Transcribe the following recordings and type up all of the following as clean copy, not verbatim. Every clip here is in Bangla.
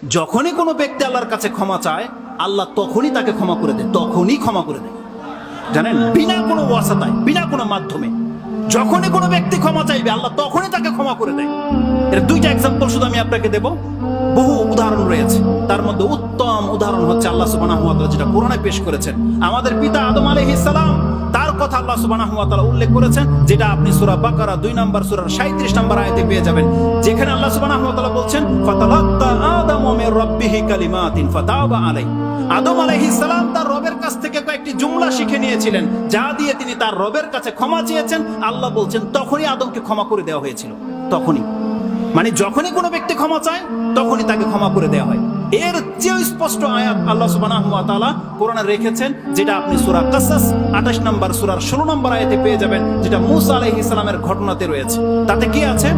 যখনই কোনো ব্যক্তি আল্লাহর কাছে ক্ষমা চায়, আল্লাহ তখনই তাকে ক্ষমা করে দেয়, তখনই ক্ষমা করে দেয়। জানেন, বিনা কোনো ওয়াসাতায়, বিনা কোনো মাধ্যমে যখনই কোনো ব্যক্তি ক্ষমা চাইবে, আল্লাহ তখনই তাকে ক্ষমা করে দেয়। এর দুইটা এক্সাম্পল শুধু আমি আপনাকে দেব, বহু উদাহরণ রয়েছে। তার মধ্যে উত্তম উদাহরণ হচ্ছে আল্লাহ সুবহানাহু ওয়া তাআলা যেটা কোরআনে পেশ করেছেন। আমাদের পিতা আদম আলাইহিস সালাম, তার কথা আল্লাহ সুবহানাহু ওয়া তাআলা উল্লেখ করেছেন, যেটা আপনি সূরা বাকারা 2 নম্বর সূরার 37 নম্বর আয়াতে পেয়ে যাবেন, যেখানে আল্লাহ সুবহানাহু ওয়া তাআলা বলছেন, ফাতালাক্কা আদামু মির রাব্বিহি কালিমাতিন ফাতাবা আলাইহি। আদম আলাইহিস সালাম তার রবের কাছ থেকে কয়েকটি জুমলা শিখে নিয়েছিলেন, যা দিয়ে তিনি তার রবের কাছে ক্ষমা চেয়েছেন। আল্লাহ বলছেন তখনই আদমকে ক্ষমা করে দেওয়া হয়েছিল, তখনই। মানে যখনই কোনো ব্যক্তি ক্ষমা চায়, তখনই তাকে ক্ষমা করে দেওয়া হয়। এর চেয়ে স্পষ্ট আয়াত আল্লাহ সুবহানাহু ওয়া তাআলা কোরআনে রেখেছেন, যেটা আপনি সূরা কাসাস 28 নম্বর সূরার 16 নম্বর আয়াতে পেয়ে যাবেন, যেটা মূসা আলাইহিস সালামের ঘটনাতে রয়েছে। তাতে কি আছে?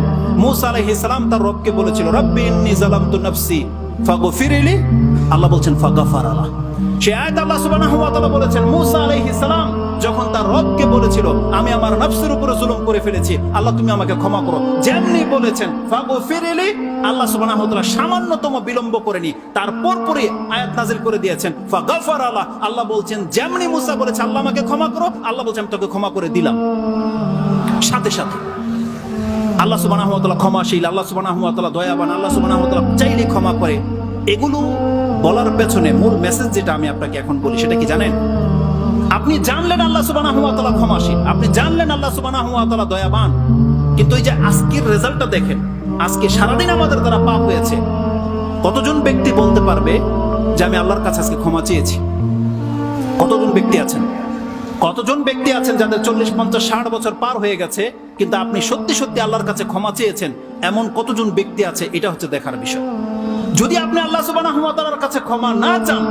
মূসা আলাইহিস সালাম তার রবকে বলেছিল, রব্বি ইন্নী যালামতু নাফসি ফাগফিরলি। আল্লাহ বলছেন ফাগফারা লাহ। সেই আয়াত আল্লাহ সুবহানাহু ওয়া তাআলা বলেছেন, মূসা আলাইহিস সালাম যখন তার রবকে বলেছিল, আমি আমার নফসের উপরে জুলুম করে ফেলেছি, আল্লাহ তুমি আমাকে ক্ষমা করো, যেমনি বলেছেন ফাগফিরলি, আল্লাহ সুবহানাহু ওয়া তাআলা সামান্যতম বিলম্ব করেনি, তারপর পরে আয়াত নাযিল করে দিয়েছেন ফাগফারা লাহ। আল্লাহ বলছেন যেমনি মূসা বলেছে আল্লাহ আমাকে ক্ষমা করো, আল্লাহ বলছেন আমি তোকে ক্ষমা করে দিলাম। সাথে সাথে আল্লাহ সুবহানাহু ওয়া তাআলা ক্ষমাশীল, আল্লাহ সুবহানাহু ওয়া তাআলা দয়াবান, আল্লাহ সুবহানাহু ওয়া তাআলা চাইলে ক্ষমা করে। এগুলো বলার পেছনে মূল মেসেজ যেটা আমি আপনাকে এখন বলি, সেটা কি জানেন? আপনি জানলেন আল্লাহ সুবহানাহু ওয়া তাআলা ক্ষমাশীল, আপনি জানলেন আল্লাহ সুবহানাহু ওয়া তাআলা দয়াবান, কিন্তু এই যে আজকের রেজাল্টটা দেখেন, আজকে সারাদিন আমাদের দ্বারা পাপ হয়েছে। কতজন ব্যক্তি বলতে পারবে যে আমি আল্লাহর কাছে আজকে ক্ষমা চেয়েছি? কতজন ব্যক্তি আছেন? কতজন ব্যক্তি আছেন যাদের 40, 50, 60 বছর পার হয়ে গেছে, কিন্তু আপনি সত্যি সত্যি আল্লাহর কাছে ক্ষমা চেয়েছেন? এমন কতজন ব্যক্তি আছে? এটা হচ্ছে দেখার বিষয়। যদি আপনি আল্লাহ সুবহানাহু ওয়া তাআলার কাছে ক্ষমা না চান,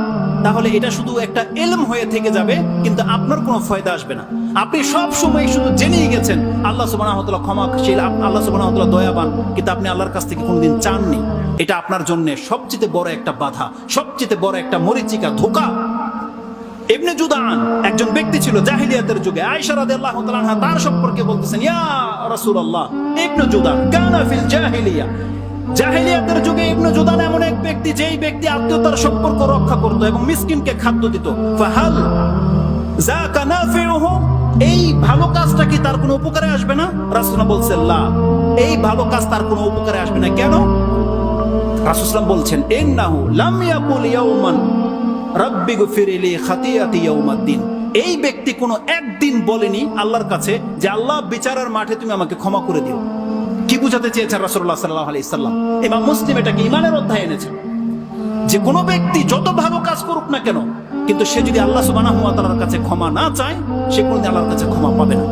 তাহলে এটা শুধু একটা ইলম হয়ে থেকে যাবে, কিন্তু আপনার কোনো ফায়দা আসবে না। আপনি সব সময় শুধু জেনেই গেছেন আল্লাহ সুবহানাহু ওয়া তাআলা ক্ষমাশীল, আল্লাহ সুবহানাহু ওয়া তাআলা দয়াবান, কিন্তু আপনি আল্লাহর কাছ থেকে কোনোদিন চাননি। এটা আপনার জন্য সবচেয়ে বড় একটা বাধা, সবচেয়ে বড় একটা মরিচিকা, ধোঁকা। ইবনে জুদান একজন ব্যক্তি ছিল জাহিলিয়াতের যুগে। আয়েশা রাদিয়াল্লাহু তাআলা আনহা তার সম্পর্কে বলতেছেন, ইয়া রাসূলুল্লাহ, ইবনে জুদান কানা ফিল জাহিলিয়া। জাহিলিয়াতের যুগে ইবনে জুদান এমন এক ব্যক্তি, যেই ব্যক্তি আত্মীয়তার সম্পর্ক রক্ষা করত এবং মিসকিনকে খাদ্য দিত। ফাহাল যাকা নাফিউহু, এই ভালো কাজটা কি তার কোনো উপকারে আসবে না? রাসূলুল্লাহ বলছেন, লা, এই ভালো কাজ তার কোনো উপকারে আসবে না। কেন? রাসূলুল্লাহ বলছেন, ইন্নাহু লাম ইয়াকুল ইয়াওমান রাব্বি গফিরলি খাতিয়াতি ইয়াউমাদ্দিন। এই ব্যক্তি কোনো একদিন বলেনি আল্লাহর কাছে যে আল্লাহ বিচারের মাঠে তুমি আমাকে ক্ষমা করে দিও। কি বুঝাতে চেয়েছেন রাসূলুল্লাহ সাল্লাল্লাহু আলাইহি সাল্লাম? ইমাম মুসলিম এটাকে ঈমানের অধ্যায়ে এনেছেন, যে কোনো ব্যক্তি যত ভালো কাজ করুক না কেন, কিন্তু সে যদি আল্লাহ সুবহানাহু ওয়া তাআলার কাছে ক্ষমা না চায়, সে কোনোদিন আল্লাহর কাছে ক্ষমা পাবে না।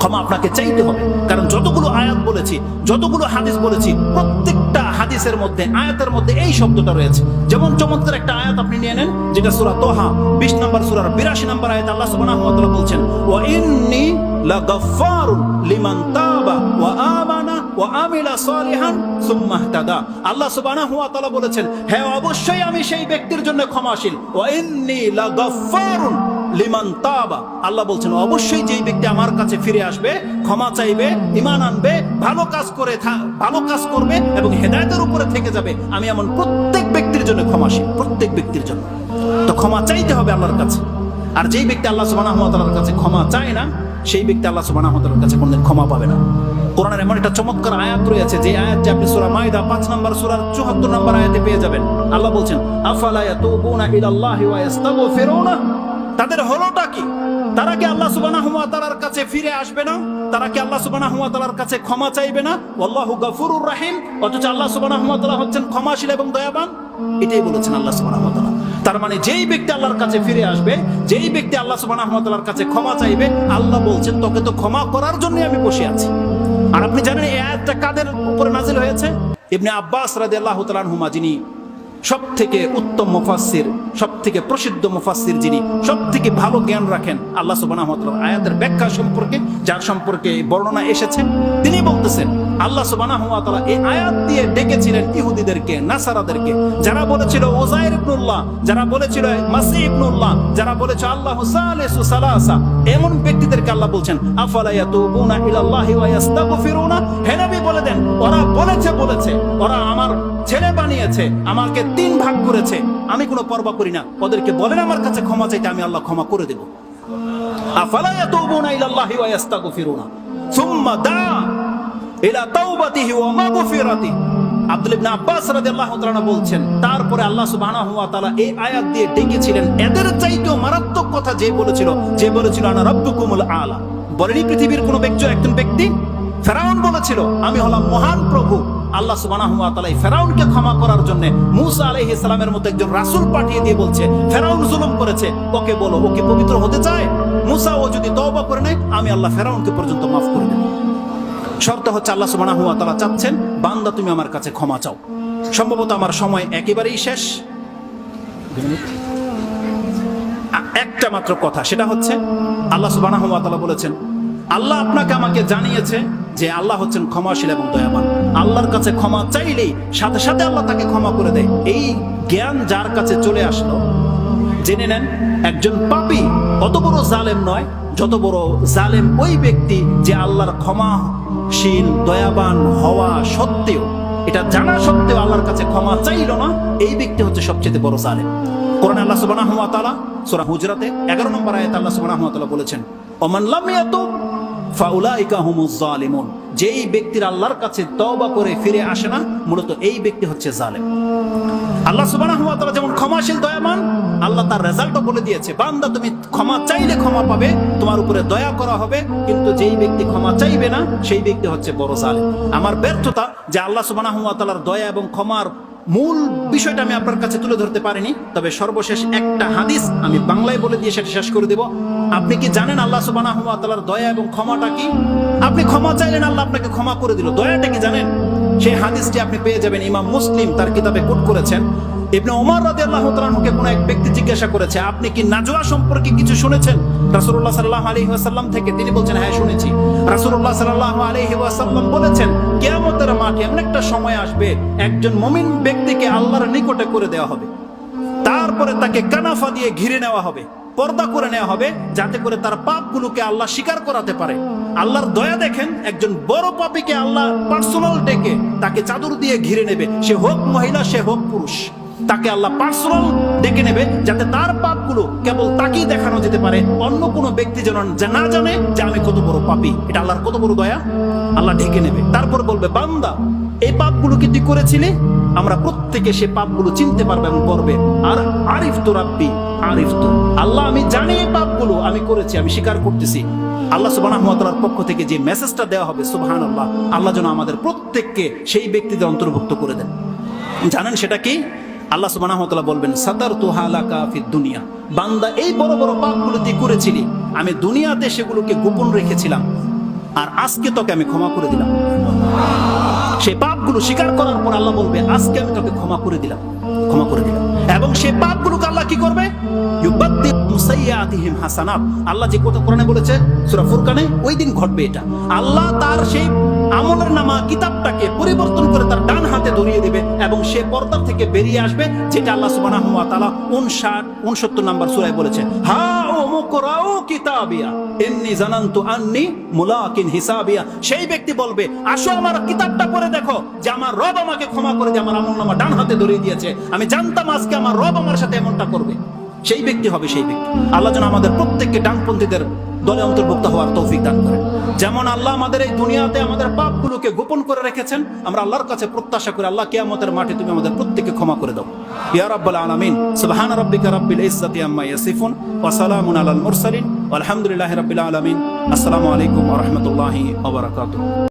ক্ষমা আপনাকে চাইতে হবে, কারণ যতগুলো আয়াত বলেছি, যতগুলো হাদিস বলেছি, প্রত্যেকটা হাদিসের মধ্যে, আয়াতের মধ্যে এই শব্দটা রয়েছে। যেমন চমৎকার একটা আয়াত আপনি নিয়ে নেন, যেটা সূরা তোহা 20 নম্বর সূরার 82 নম্বর আয়াতে আল্লাহ সুবহানাহু ওয়া তাআলা বলছেন, ওয়া ইন্নী লাগাফফারুন লিমান তাবা ওয়া আমানা ওয়া আমিলা সালিহান সুম্মা ইহতাদা। আল্লাহ সুবহানাহু ওয়া তাআলা বলেছেন, হ্যাঁ অবশ্যই আমি সেই ব্যক্তির জন্য ক্ষমাশীল। ওয়া ইন্নী লাগাফফারুন লিমান তাবা, আল্লাহ বলছেন অবশ্যই যেই ব্যক্তি আমার কাছে ফিরে আসবে, ক্ষমা চাইবে, ঈমান আনবে, ভালো কাজ করবে এবং হেদায়েতের উপরে থেকে যাবে, আমি এমন প্রত্যেক ব্যক্তির জন্য ক্ষমাশীল, প্রত্যেক ব্যক্তির জন্য। তো ক্ষমা চাইতে হবে আল্লাহর কাছে। আর যেই ব্যক্তি আল্লাহ সুবহানাহু ওয়া তাআলার কাছে ক্ষমা চায় না, সেই ব্যক্তি আল্লাহ সুবহানাহু ওয়া তাআলার কাছে কোনদিন ক্ষমা পাবে না। কোরআনের এমন একটা চমৎকার আয়াত রয়েছে, যে আয়াতটি আপনি সূরা মাইদা 5 নম্বর সূরার 74 নম্বর আয়াতে পেয়ে যাবেন। আল্লাহ বলছেন, আফালা ইয়াতুবুনা ইলাল্লাহি ওয়া ইস্তাগফিরুনা। তাদের হলোটা কি? তারা কি আল্লাহ সুবহানাহু ওয়া তাআলার কাছে ফিরে আসবে না? তারা কি আল্লাহ সুবহানাহু ওয়া তাআলার কাছে ক্ষমা চাইবে না? আল্লাহু গফুরুর রহিম, অথচ আল্লাহ সুবহানাহু ওয়া তাআলা হচ্ছেন ক্ষমাশীল এবং দয়াবান। এটাই বলেছেন আল্লাহ সুবহানাহু ওয়া তাআলা। তার মানে যেই ব্যক্তি আল্লাহর কাছে ফিরে আসবে, যেই ব্যক্তি আল্লাহ সুবহানাহু ওয়া তাআলার কাছে ক্ষমা চাইবে, আল্লাহ বলছেন তোকে তো ক্ষমা করার জন্য আমি বসে আছি। আর আপনি জানেন এই আয়াতটা কাদের উপরে নাযিল হয়েছে? ইবনে আব্বাস রাদিয়াল্লাহু তাআলা আনহুমা, যিনি সব থেকে উত্তম মুফাসসির, সব থেকে প্রসিদ্ধ মুফাসসির, যিনি সব থেকে ভালো জ্ঞান রাখেন আল্লাহ সুবহানাহু ওয়া তাআলা আয়াতের ব্যাখ্যা সম্পর্কে, যার সম্পর্কে বর্ণনা এসেছে, তিনি বলতেছেন আল্লাহ সুবহানাহু ওয়া তাআলা এই আয়াত দিয়ে ডেকেছিলেন ইহুদিদেরকে, নাসারাদেরকে, যারা বলেছিল ওযাইর ইবনুল্লাহ, যারা বলেছিল মাসীহ ইবনুল্লাহ, যারা বলেছিল আল্লাহু সালিসু সালাসা। এমন ব্যক্তিদেরকে আল্লাহ বলছেন আফালা ইয়াতুবুনা ইলাল্লাহি ওয়া ইস্তাগফিরুনা, হে নবী বলে দেন ওরা বলেছে ওরা আমার ছেলে বানিয়েছে, আমাকে 3 ভাগ করেছে, আমি কোনো পরোয়া করি না, ওদেরকে বলেন আমার কাছে ক্ষমা চাইতে, আমি আল্লাহ ক্ষমা করে দেব। আফালা ইয়াতুবুনা ইলাল্লাহি ওয়া ইস্তাগফিরুনা সুম্মা দা ইলা তাওবাতিহি ওয়া মাগফিরাতিহি। আব্দুল্লাহ ইবনে আব্বাস রাদিয়াল্লাহু তাআলা বলছেন, তারপরে আল্লাহ সুবহানাহু ওয়া তাআলা এই আয়াত দিয়ে ডেকেছিলেন এদের চাইতেও মারাত্মক কথা যে বলেছিল আনা রাব্বুকুমুল আলা। বলেনি পৃথিবীর কোন একজন ব্যক্তি, ফেরাউন বলেছিল আমি হলাম মহান প্রভু। আল্লাহ সুবহানাহু ওয়া তাআলা ফেরাউনকে ক্ষমা করার জন্য মূসা আলাইহিস সালামের মতো একজন রাসূল পাঠিয়ে দিয়ে বলছে ফেরাউন জুলুম করেছে, ওকে বলো ও কি পবিত্র হতে চায়? মূসা ও যদি তওবা করে নেয় আমি আল্লাহ ফেরাউনকে পর্যন্ত মাফ করে দেব। শর্ত হচ্ছে আল্লাহ সুবহানাহু ওয়া তাআলা চাচ্ছেন বান্দা তুমি আমার কাছে ক্ষমা চাও। সম্ভবত আমার সময় একেবারেই শেষ, একটা মাত্র কথা, সেটা হচ্ছে আল্লাহ সুবহানাহু ওয়া তাআলা বলেছেন আল্লাহ আপনাকে আমাকে জানিয়েছে যে আল্লাহ হচ্ছেন ক্ষমাশীল এবং দয়াবান। আল্লাহর কাছে ক্ষমা চাইলেই সাথে সাথে আল্লাহ তাকে ক্ষমা করে দেয়। এই জ্ঞান যার কাছে চলে আসলো, জেনে নেন একজন পাপী অত বড় জালেম নয়, যত বড় জালেম ওই ব্যক্তি যে আল্লাহর ক্ষমাশীল দয়াবান হওয়া সত্ত্বেও, এটা জানা সত্ত্বেও আল্লাহর কাছে ক্ষমা চাইল না, এই ব্যক্তি হচ্ছে সবচেয়ে বড় জালেম। কোরআনে আল্লাহ সুবহানাহু ওয়া তাআলা সূরা হুজরাতে 11 নম্বর আয়াতে আল্লাহ সুবহানাহু ওয়া তাআলা বলেছেন ওমান লাম ইয়াতুব ফাউলাইকা হুমুজ জালিমুন, যেই ব্যক্তির আল্লাহর কাছে তওবা করে ফিরে আসে না, মূলত এই ব্যক্তি হচ্ছে জালেম। আল্লাহ সুবহানাহু ওয়া তাআলা যেমন ক্ষমাশীল দয়াবান, আল্লাহ তার রেজাল্টও বলে দিয়েছে বান্দা তুমি ক্ষমা চাইলে ক্ষমা পাবে, তোমার উপরে দয়া করা হবে, কিন্তু যেই ব্যক্তি ক্ষমা চাইবে না সেই ব্যক্তি হচ্ছে বড় জালেম। আমার ব্যর্থতা যে আল্লাহ সুবহানাহু ওয়া তাআলার দয়া এবং ক্ষমার মূল বিষয়টা আমি আপনার কাছে তুলে ধরতে পারিনি, তবে সর্বশেষ একটা হাদিস আমি বাংলায় বলে দিয়ে সেটা শেষ করে দেব। আপনি কি জানেন আল্লাহ সুবহানাহু ওয়া তাআলার দয়া এবং ক্ষমাটা কি? আপনি ক্ষমা চাইলেন আল্লাহ আপনাকে ক্ষমা করে দিল, দয়াটা কি জানেন? সেই হাদিসটি আপনি পেয়ে যাবেন, ইমাম মুসলিম তার কিতাবে কোট করেছেন। ইবনে ওমর রাদিয়াল্লাহু তাআলা আনহুকে কোন এক ব্যক্তি জিজ্ঞাসা করেছে আপনি কি নাজওয়া সম্পর্কে কিছু শুনেছেন রাসূলুল্লাহ সাল্লাল্লাহু আলাইহি ওয়াসাল্লাম থেকে? তিনি বলছেন হ্যাঁ শুনেছি। রাসূলুল্লাহ সাল্লাল্লাহু আলাইহি ওয়াসাল্লাম বলেছেন কিয়ামতের মাঠে এমন একটা সময় আসবে একজন মুমিন ব্যক্তিকে আল্লাহর নিকটে করে দেওয়া হবে, তারপরে তাকে কানাফা দিয়ে ঘিরে নেওয়া হবে, পর্দা করে নেওয়া হবে, যাতে করে তার পাপগুলোকে আল্লাহ স্বীকার করাতে পারে। আল্লাহর দয়া দেখেন, একজন বড় পাপীকে আল্লাহ পার্সোনাল ডেকে তাকে চাদর দিয়ে ঘিরে নেবে, সে হোক মহিলা সে হোক পুরুষ, তাকে আল্লাহ পার্সোনাল ডেকে নেবে যাতে তার পাপগুলো কেবল তাকেই দেখানো যেতে পারে, অন্য কোনো ব্যক্তি যেন না জানে যে আমি কত বড় পাপী। এটা আল্লাহর কত বড় দয়া। আল্লাহ ঢেকে নেবে, তারপর বলবে বান্দা এই পাপগুলো কি তুই করেছিলি? আমরা প্রত্যেকে সে পাপগুলো চিনতে পারবে এবং করবে। আর আরিফ তো রাব্বি আরিফ তো, আল্লাহ আমি জানি এই পাপগুলো আমি করেছি, আমি স্বীকার করতেছি। আল্লাহ সুবহানাহু ওয়া তাআলার পক্ষ থেকে যে মেসেজটা দেওয়া হবে সুবহানাল্লাহ, আল্লাহ যেন আমাদের প্রত্যেককে সেই ব্যক্তিদের অন্তর্ভুক্ত করে দেন। জানেন সেটা কি? আল্লাহ সুবহানাহু ওয়া তাআলা বলবেন সাতারতুহা লাকা ফিদ দুনিয়া, বান্দা এই বড় বড় পাপগুলো তুই করেছিলি, আমি দুনিয়াতে সেগুলোকে গোপন রেখেছিলাম, আর আজকে তোকে আমি ক্ষমা করে দিলাম। সেই পাপগুলো স্বীকার করার পর আল্লাহ বলবে আজকে আমি তোকে ক্ষমা করে দিলাম। এবং সেই পাপগুলোকে আল্লাহ কি করবে? ইউবাদদিলু সাইয়্যাতিহিম হাসানাত। আল্লাহ যে কথা কোরআনে বলেছে সূরা ফুরকানে, ওই দিন ঘটবে এটা। আল্লাহ তার সেই আমলের নামা কিতাবটাকে পরিবর্তন করে তার ডান হাতে ধরিয়ে দেবে এবং সে পর্দা থেকে বেরিয়ে আসবে, যেটা আল্লাহ সুবহানাহু ওয়া তাআলা 59 নম্বর সূরায় বলেছে হা ও মুকরাউ কিতাবিয়া ইন্নী জানান্তু আন্নী মুলাকিন হিসাবিয়া। সেই ব্যক্তি বলবে আসো আমার কিতাবটা পড়ে দেখো যে আমার রব আমাকে ক্ষমা করে যে আমার আমলনামা ডান হাতে ধরিয়ে দিয়েছে, আমি জানতাম আজকে আমার রব আমার সাথে এমনটা করবে। সেই ব্যক্তি হবে সেই ব্যক্তি। আল্লাহ যেন আমাদের প্রত্যেককে ডানপন্থীদের দলে অন্তর্ভুক্ত হওয়ার তৌফিক দান করেন। যেমন আল্লাহ আমাদের এই দুনিয়াতে আমাদের পাপগুলোকে গোপন করে রেখেছেন, আমরা আল্লাহর কাছে প্রত্যাশা করি আল্লাহ কিয়ামতের মাঠে তুমি আমাদের প্রত্যেককে ক্ষমা করে দাও। ইয়া রাব্বাল আলামিন। সুবহানা রাব্বিকা রাব্বিল ইজ্জাতি আম্মা ইয়াসিফুন ওয়া সালামুন আলাল মুরসালিন ওয়া আলহামদুলিল্লাহি রাব্বিল আলামিন। আসসালামু আলাইকুম ওয়া রাহমাতুল্লাহি ওয়া বারাকাতুহু।